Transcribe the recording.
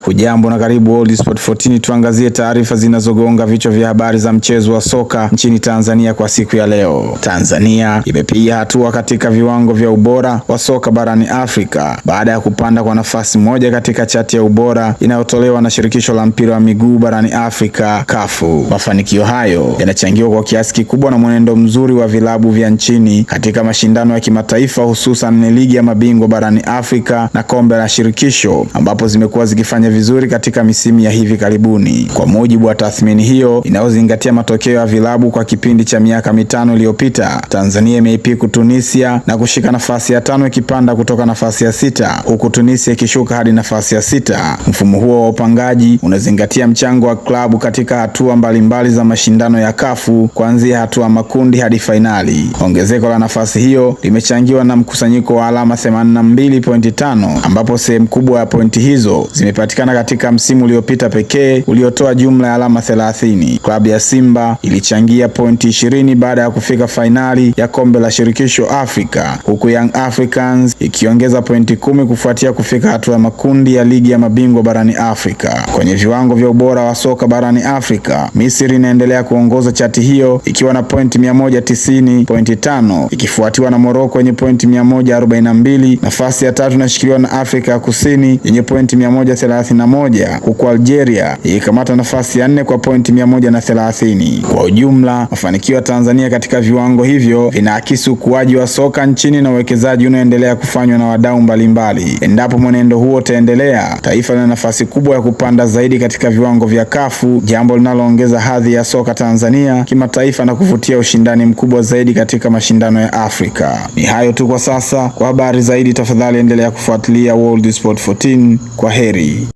Hujambo na karibu World Sport 14, tuangazie taarifa zinazogonga vichwa vya habari za mchezo wa soka nchini Tanzania kwa siku ya leo. Tanzania imepiga hatua katika viwango vya ubora wa soka barani Afrika baada ya kupanda kwa nafasi moja katika chati ya ubora inayotolewa na shirikisho la mpira wa miguu barani Afrika CAF. Mafanikio hayo yanachangiwa kwa kiasi kikubwa na mwenendo mzuri wa vilabu vya nchini katika mashindano ya kimataifa, hususan ligi ya mabingwa barani Afrika na kombe la shirikisho, ambapo zimekuwa zikifanya vizuri katika misimu ya hivi karibuni. Kwa mujibu wa tathmini hiyo inayozingatia matokeo ya vilabu kwa kipindi cha miaka 5 iliyopita, Tanzania imeipiku Tunisia na kushika nafasi ya 5 ikipanda kutoka nafasi ya 6, huku Tunisia ikishuka hadi nafasi ya 6. Mfumo huo wa upangaji unazingatia mchango wa klabu katika hatua mbalimbali za mashindano ya CAF, kuanzia hatua makundi hadi fainali. Ongezeko la nafasi hiyo limechangiwa na mkusanyiko wa alama 82.5, ambapo sehemu kubwa ya pointi hizo zimepatikana katika msimu uliopita pekee uliotoa jumla ya alama 30. Klabu ya Simba ilichangia pointi 20 baada ya kufika fainali ya kombe la shirikisho Afrika, huku Young Africans ikiongeza pointi 10 kufuatia kufika hatua ya makundi ya ligi ya mabingwa barani Afrika. Kwenye viwango vya ubora wa soka barani Afrika, Misri inaendelea kuongoza chati hiyo ikiwa na pointi 190.5, ikifuatiwa na Morocco yenye pointi 142. Nafasi ya 3 inashikiliwa na Afrika ya Kusini yenye pointi 131, huku Algeria ikikamata nafasi ya 4 kwa pointi 130. Kwa ujumla, mafanikio ya Tanzania katika viwango hivyo vinaakisi ukuaji wa soka nchini na uwekezaji unaoendelea kufanywa na wadau mbalimbali. Endapo mwenendo huo utaendelea, taifa lina nafasi kubwa ya kupanda zaidi katika viwango vya CAF, jambo linaloongeza hadhi ya soka Tanzania kimataifa na kuvutia ushindani mkubwa zaidi katika mashindano ya Afrika. Ni hayo tu kwa sasa. Kwa habari zaidi, tafadhali endelea kufuatilia World Sport 14. Kwa heri.